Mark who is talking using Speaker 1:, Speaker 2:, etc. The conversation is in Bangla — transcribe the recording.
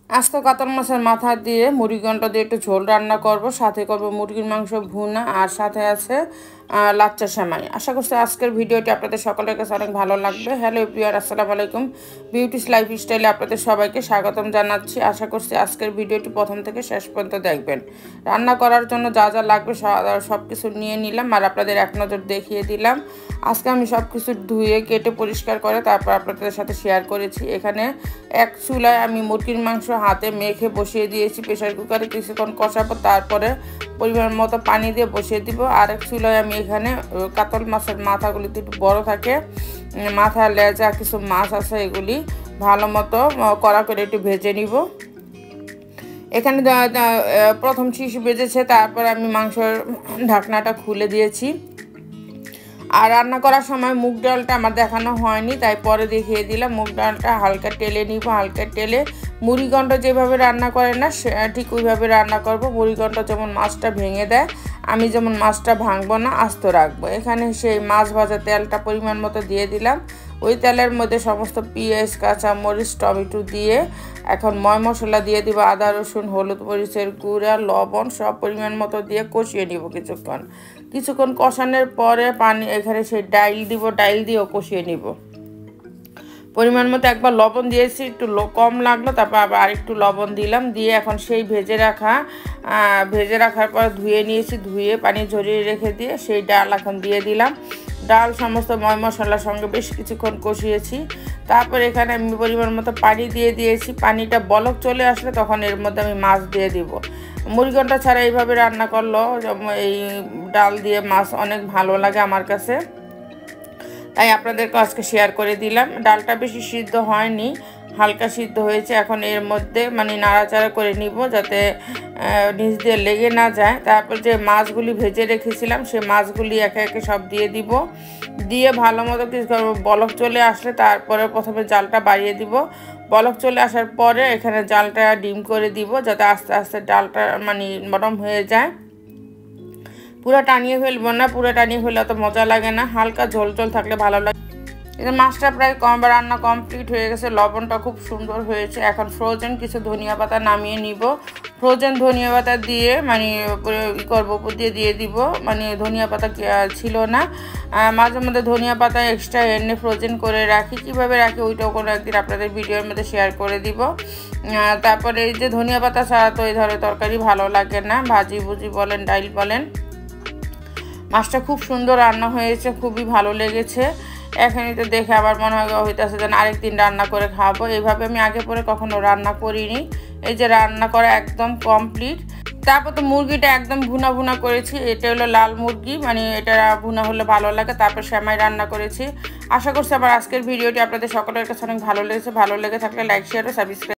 Speaker 1: আজকে কাতল মাছের মাথা দিয়ে মুরগিঘণ্ট দিয়ে একটু ঝোল রান্না করব, সাথে করব মুরগির মাংস ভুনা, আর সাথে আছে লাচ্চা সেমাই। আশা করছি আজকের ভিডিওটি আপনাদের সকলের কাছে অনেক ভালো লাগবে। হ্যালো এভরিওয়ান, আসসালামু আলাইকুম। বিউটিস লাইফস্টাইলে আপনাদের সবাইকে স্বাগতম জানাচ্ছি। আশা করছি আজকের ভিডিওটি প্রথম থেকে শেষ পর্যন্ত দেখবেন। রান্না করার জন্য যা যা লাগবে সব কিছু নিয়ে নিলাম আর আপনাদের এক নজর দেখিয়ে দিলাম। আজকে আমি সব কিছু ধুয়ে কেটে পরিষ্কার করে তারপর আপনাদের সাথে শেয়ার করেছি। এখানে এক চুলায় আমি মুরগির মাংস হাতে মেখে বসিয়ে দিয়েছি প্রেসার কুকারে, কিছুক্ষণ কষাবো, তারপরে পরিমাণ মতো পানি দিয়ে বসিয়ে দিব। আর এক চুলায় আমি এখানে কাতল মাছের মাথাগুলি একটু বড় থাকে, মাথা লেজা কিছু মাছ আছে, এগুলি ভালো মতো কড়া করে একটু ভেজে নিব। এখানে প্রথম শিশু ভেজেছে, তারপর আমি মাংসের ঢাকনাটা খুলে দিয়েছি। আর রান্না করার সময় মুগ ডালটা আমার দেখানো হয়নি, তাই পরে দেখিয়ে দিলাম। মুগ ডালটা হালকা টেলে নিব, হালকা টেলে মুড়িঘণ্ট যেভাবে রান্না করে না ঠিক ওইভাবে রান্না করব। মুড়িঘণ্ট যেমন মাছটা ভেঙে দেয়, আমি যেমন মাছটা ভাঙবো না, আস্ত রাখবো। এখানে সেই মাছ ভাজা তেলটা পরিমাণ মতো দিয়ে দিলাম। ওই তেলের মধ্যে সমস্ত পেঁয়াজ, কাঁচা মরিচ, টমেটো দিয়ে এখন ময় মশলা দিয়ে দিব, আদা রসুন, হলুদ মরিচের গুঁড়া, লবণ সব পরিমাণ মতো দিয়ে কষিয়ে নিব। কিছুক্ষণ কষানোর পরে পানি এখানে সেই ডাইল দিব, ডাইল দিয়েও কষিয়ে নিব। পরিমাণ মতো একবার লবণ দিয়েছি, একটু কম লাগলো, তারপর আবার আরেকটু লবণ দিলাম, দিয়ে এখন সেই ভেজে রাখার পর ধুয়ে নিয়েছি, ধুয়ে পানি ঝরিয়ে রেখে দিয়ে সেই ডাল এখন দিয়ে দিলাম। ডাল সমস্ত ময় মশলার সঙ্গে বেশ কিছুক্ষণ কষিয়েছি। তারপর এখানে আমি পরিমাণ মতো পানি দিয়ে দিয়েছি। পানিটা বলক চলে আসলে তখন এর মধ্যে আমি মাছ দিয়ে দিব। মুরগিঘণ্ট ছাড়া এইভাবে রান্না করলো এই ডাল দিয়ে মাছ অনেক ভালো লাগে আমার কাছে, তাই আপনাদেরকে আজকে শেয়ার করে দিলাম। ডালটা বেশি সিদ্ধ হয়নি, হালকা সিদ্ধ হয়েছে। এখন এর মধ্যে নাড়াচাড়া করে নিব যাতে নিচ দিয়ে লেগে না যায়। তারপর যে মাছগুলি ভেজে রেখেছিলাম সেই মাছগুলি একে একে সব দিয়ে দিব, দিয়ে ভালো মতো কিছু বলক চলে আসলে তারপরে প্রথমে জালটা বাড়িয়ে দিব। বলক চলে আসার পরে এখানে জালটা ডিম করে দিব যাতে আস্তে আস্তে ডালটা নরম হয়ে যায়। পুরো টানিয়ে ফেলবো না, পুরো টানিয়ে ফেলে অত মজা লাগে না, হালকা ঝোল ঝোল থাকলে ভালো লাগে। এটা মাছটা প্রায় রান্না কমপ্লিট হয়ে গেছে, লবণটা খুব সুন্দর হয়েছে। এখন ফ্রোজেন কিছু ধনিয়া পাতা নামিয়ে নিব। ফ্রোজেন ধনিয়া পাতা দিয়ে উপর দিয়ে দিব। ধনিয়া পাতা ছিল না, মাঝে মধ্যে ধনিয়া পাতা এক্সট্রা এনে ফ্রোজেন করে রাখি। কীভাবে রাখি ওইটাও কোনো একদিন আপনাদের ভিডিওর মধ্যে শেয়ার করে দিব। তারপরে এই যে ধনিয়া পাতা ছাড়া তো এই ধরনের তরকারি ভালো লাগে না, ভাজি ভুজি বলেন, ডাইল বলেন। মাছটা খুব সুন্দর রান্না হয়েছে, খুবই ভালো লেগেছে। এখানে তো দেখে আবার মনে হইতেছে যেন আরেকদিন রান্না করে খাবো। এইভাবে আমি আগে পরে কখনো রান্না করিনি। এই যে রান্না করা একদম কমপ্লিট। তারপর তো মুরগিটা একদম ভুনা ভুনা করেছি। এটা হলো লাল মুরগি, এটা ভুনা হলে ভালো লাগে। তারপর সেমাই রান্না করেছি। আশা করছি আবার আজকের ভিডিওটি আপনাদের সকলের কাছে অনেক ভালো লেগেছে। ভালো লেগে থাকলে লাইক, শেয়ার ও সাবস্ক্রাইব।